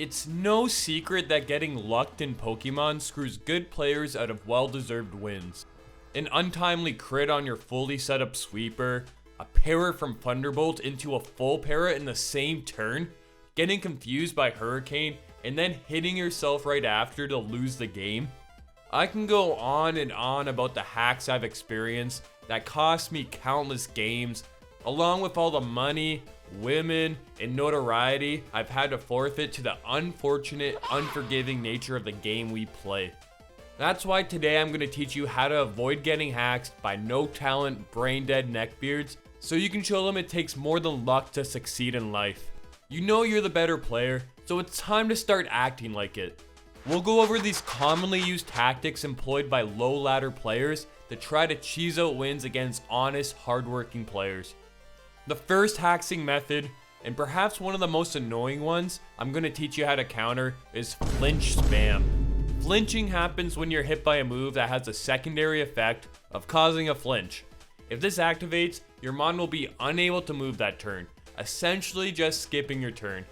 It's no secret that getting lucked in Pokemon screws good players out of well-deserved wins. An untimely crit on your fully set up sweeper, a para from Thunderbolt into a full para in the same turn, getting confused by Hurricane, and then hitting yourself right after to lose the game. I can go on and on about the hacks I've experienced that cost me countless games, along with all the money, women, and notoriety I've had to forfeit to the unfortunate, unforgiving nature of the game we play. That's why today I'm going to teach you how to avoid getting hacked by no talent, brain dead neckbeards, so you can show them it takes more than luck to succeed in life. You know you're the better player, so it's time to start acting like it. We'll go over these commonly used tactics employed by low ladder players to try to cheese out wins against honest, hardworking players. The first haxing method, and perhaps one of the most annoying ones I'm going to teach you how to counter, is Flinch Spam. Flinching happens when you're hit by a move that has a secondary effect of causing a flinch. If this activates, your mon will be unable to move that turn, essentially just skipping your turn.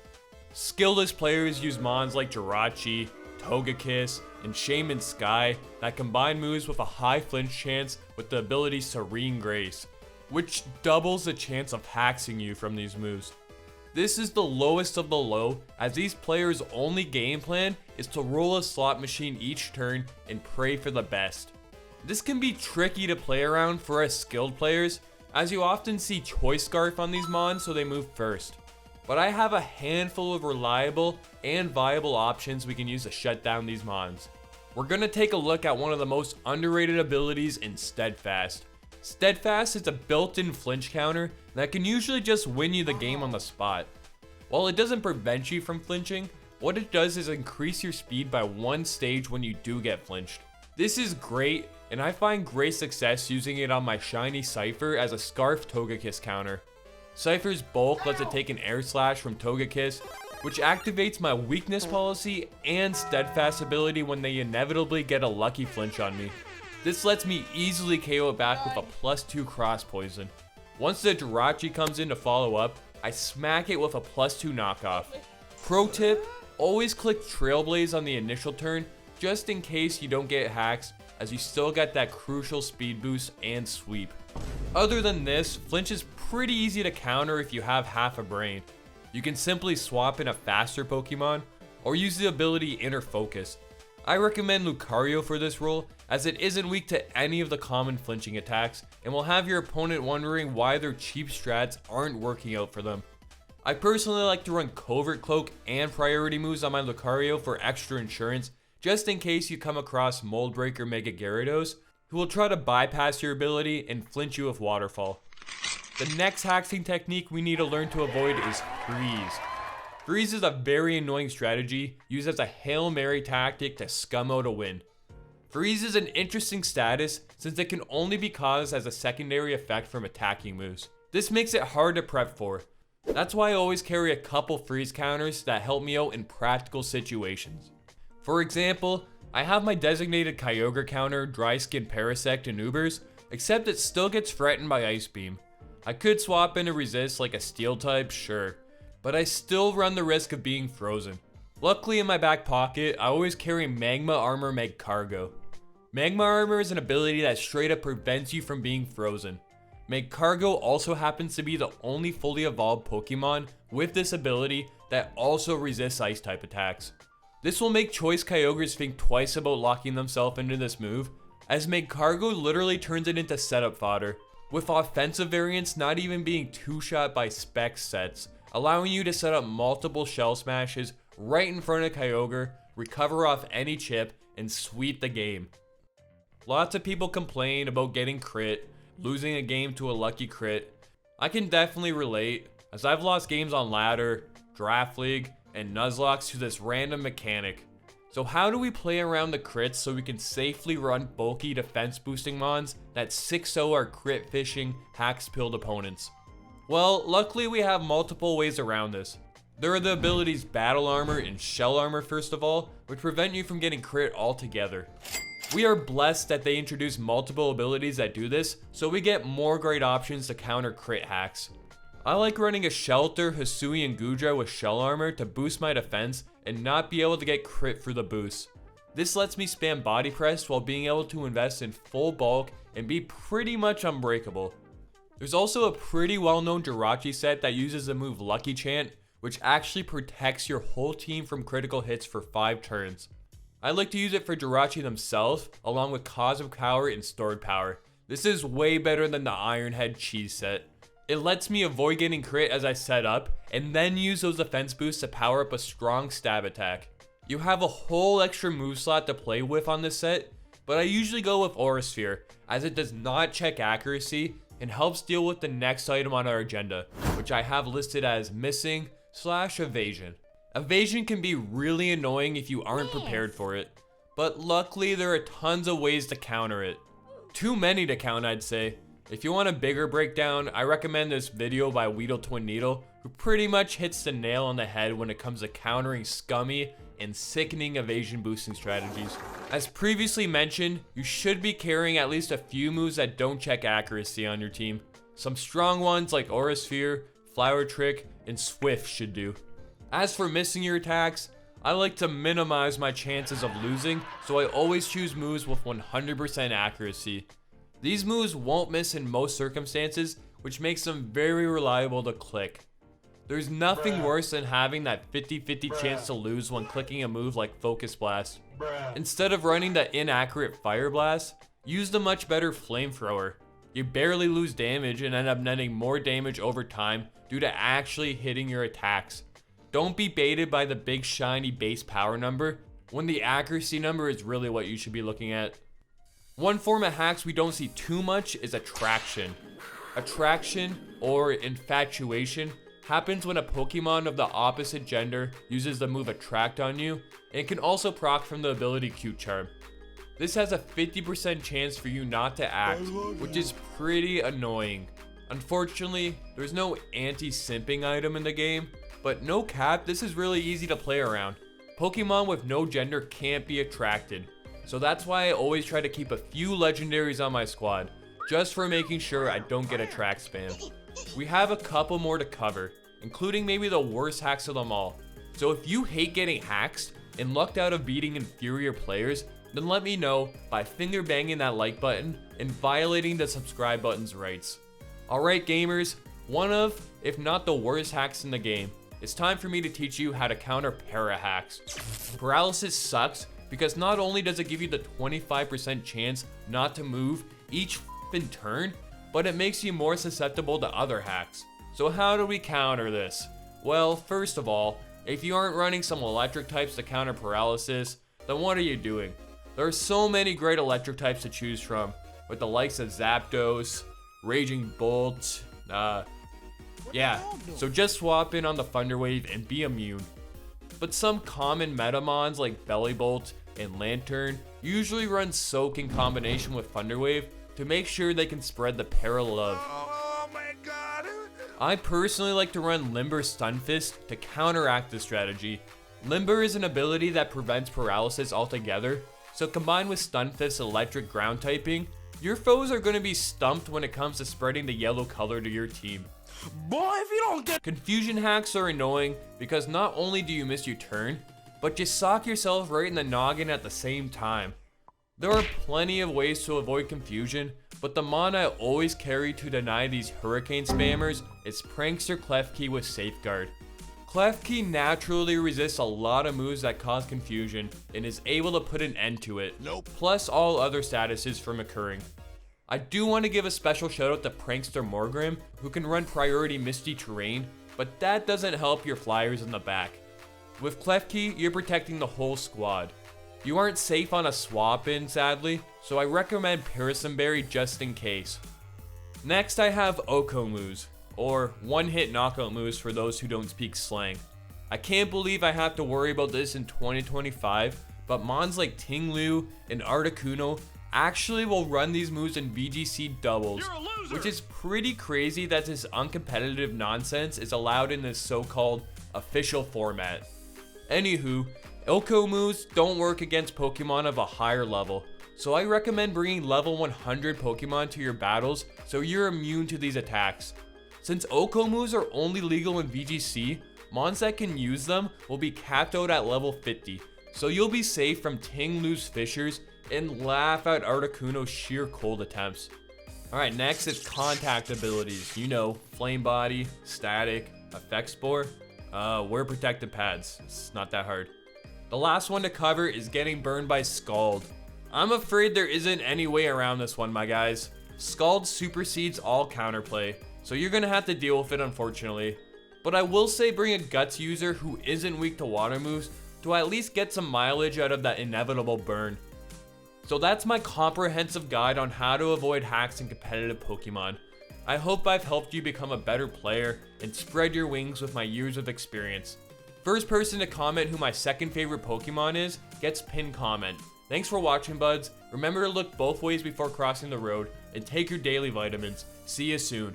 Skillless players use mons like Jirachi, Togekiss, and Shaman Sky that combine moves with a high flinch chance with the ability Serene Grace, which doubles the chance of haxing you from these moves. This is the lowest of the low, as these players' only game plan is to roll a slot machine each turn and pray for the best. This can be tricky to play around for us skilled players, as you often see Choice Scarf on these mons so they move first. But I have a handful of reliable and viable options we can use to shut down these mons. We're going to take a look at one of the most underrated abilities in Steadfast. Steadfast is a built-in flinch counter that can usually just win you the game on the spot. While it doesn't prevent you from flinching, what it does is increase your speed by one stage when you do get flinched. This is great, and I find great success using it on my shiny Cypher as a Scarf Togekiss counter. Cypher's bulk lets it take an air slash from Togekiss, which activates my weakness policy and Steadfast ability when they inevitably get a lucky flinch on me. This lets me easily KO it back with a +2 cross poison. Once the Jirachi comes in to follow up, I smack it with a +2 knockoff. Pro tip, always click Trailblaze on the initial turn just in case you don't get hacks, as you still get that crucial speed boost and sweep. Other than this, Flinch is pretty easy to counter if you have half a brain. You can simply swap in a faster Pokemon or use the ability Inner Focus. I recommend Lucario for this role, as it isn't weak to any of the common flinching attacks and will have your opponent wondering why their cheap strats aren't working out for them. I personally like to run Covert Cloak and priority moves on my Lucario for extra insurance, just in case you come across Moldbreaker Mega Gyarados, who will try to bypass your ability and flinch you with Waterfall. The next haxing technique we need to learn to avoid is Freeze. Freeze is a very annoying strategy used as a Hail Mary tactic to scum out a win. Freeze is an interesting status since it can only be caused as a secondary effect from attacking moves. This makes it hard to prep for. That's why I always carry a couple freeze counters that help me out in practical situations. For example, I have my designated Kyogre counter, Dry Skin Parasect, and Ubers, except it still gets threatened by Ice Beam. I could swap in a resist like a Steel type, sure, but I still run the risk of being frozen. Luckily in my back pocket, I always carry Magma Armor Magcargo. Magma Armor is an ability that straight up prevents you from being frozen. Magcargo also happens to be the only fully evolved Pokemon with this ability that also resists Ice type attacks. This will make Choice Kyogres think twice about locking themselves into this move, as Magcargo literally turns it into setup fodder, with offensive variants not even being two-shot by spec sets, allowing you to set up multiple shell smashes right in front of Kyogre, recover off any chip, and sweep the game. Lots of people complain about getting crit, losing a game to a lucky crit. I can definitely relate, as I've lost games on ladder, draft league, and Nuzlocke to this random mechanic. So how do we play around the crits so we can safely run bulky defense boosting mons that 6-0 our crit fishing, hacks pilled opponents? Well, luckily we have multiple ways around this. There are the abilities Battle Armor and Shell Armor first of all, which prevent you from getting crit altogether. We are blessed that they introduce multiple abilities that do this, so we get more great options to counter crit hacks. I like running a Shelter, Hisui, and Gudra with Shell Armor to boost my defense and not be able to get crit for the boost. This lets me spam body press while being able to invest in full bulk and be pretty much unbreakable. There's also a pretty well-known Jirachi set that uses the move Lucky Chant, which actually protects your whole team from critical hits for 5 turns. I like to use it for Jirachi themselves, along with Cosmic Power and Stored Power. This is way better than the Iron Head cheese set. It lets me avoid getting crit as I set up, and then use those defense boosts to power up a strong stab attack. You have a whole extra move slot to play with on this set, but I usually go with Aura Sphere, as it does not check accuracy and helps deal with the next item on our agenda, which I have listed as missing/evasion. Evasion can be really annoying if you aren't prepared for it, but luckily there are tons of ways to counter it. Too many to count, I'd say. If you want a bigger breakdown, I recommend this video by Weedle Twin Needle, who pretty much hits the nail on the head when it comes to countering scummy and sickening evasion boosting strategies. As previously mentioned, you should be carrying at least a few moves that don't check accuracy on your team. Some strong ones like Aura Sphere, Flower Trick, and Swift should do. As for missing your attacks, I like to minimize my chances of losing, so I always choose moves with 100% accuracy. These moves won't miss in most circumstances, which makes them very reliable to click. There's nothing worse than having that 50-50 chance to lose when clicking a move like Focus Blast. Instead of running the inaccurate Fire Blast, use the much better Flamethrower. You barely lose damage and end up netting more damage over time due to actually hitting your attacks. Don't be baited by the big shiny base power number when the accuracy number is really what you should be looking at. One form of hacks we don't see too much is Attraction. Attraction, or Infatuation, happens when a Pokemon of the opposite gender uses the move Attract on you, and can also proc from the ability Cute Charm. This has a 50% chance for you not to act, which is pretty annoying. Unfortunately, there's no anti-simping item in the game, but no cap, this is really easy to play around. Pokemon with no gender can't be attracted, so that's why I always try to keep a few legendaries on my squad, just for making sure I don't get attract spam. We have a couple more to cover, including maybe the worst hacks of them all. So if you hate getting hacked and lucked out of beating inferior players, then let me know by finger banging that like button and violating the subscribe button's rights. Alright gamers, one of, if not the worst hacks in the game. It's time for me to teach you how to counter para hacks. Paralysis sucks because not only does it give you the 25% chance not to move each f***ing turn, but it makes you more susceptible to other hacks. So how do we counter this? Well, first of all, if you aren't running some electric types to counter paralysis, then what are you doing? There are so many great electric types to choose from, with the likes of Zapdos, Raging Bolt, so just swap in on the Thunder Wave and be immune. But some common metamons like Bellybolt and Lantern usually run Soak in combination with Thunder Wave to make sure they can spread the para love. Oh my god! I personally like to run Limber Stunfist to counteract this strategy. Limber is an ability that prevents paralysis altogether, so combined with Stunfist's electric ground typing, your foes are going to be stumped when it comes to spreading the yellow color to your team. Boy, if you don't get Confusion hacks are annoying because not only do you miss your turn, but you sock yourself right in the noggin at the same time. There are plenty of ways to avoid confusion, but the mon I always carry to deny these hurricane spammers is Prankster Klefki with Safeguard. Klefki naturally resists a lot of moves that cause confusion and is able to put an end to it, plus all other statuses from occurring. I do want to give a special shout out to Prankster Morgrim, who can run priority Misty Terrain, but that doesn't help your flyers in the back. With Klefki, you're protecting the whole squad. You aren't safe on a swap in, sadly, so I recommend Parasamberry just in case. Next I have OHKO Moves, or one-hit knockout moves for those who don't speak slang. I can't believe I have to worry about this in 2025, but mons like Tinglu and Articuno actually will run these moves in VGC doubles, which is pretty crazy that this uncompetitive nonsense is allowed in this so-called official format. Anywho, OHKO moves don't work against Pokemon of a higher level, so I recommend bringing level 100 Pokemon to your battles so you're immune to these attacks. Since OHKO moves are only legal in VGC, Mons that can use them will be capped out at level 50, so you'll be safe from Ting Lu's Fissures and laugh at Articuno's sheer cold attempts. Alright, next is contact abilities. You know, Flame Body, Static, Effect Spore. Wear protective pads, it's not that hard. The last one to cover is getting burned by Scald. I'm afraid there isn't any way around this one, my guys. Scald supersedes all counterplay, so you're gonna have to deal with it unfortunately. But I will say bring a Guts user who isn't weak to water moves to at least get some mileage out of that inevitable burn. So that's my comprehensive guide on how to avoid hacks in competitive Pokemon. I hope I've helped you become a better player and spread your wings with my years of experience. First person to comment who my second favorite Pokemon is gets pinned comment. Thanks for watching, buds. Remember to look both ways before crossing the road and take your daily vitamins. See you soon.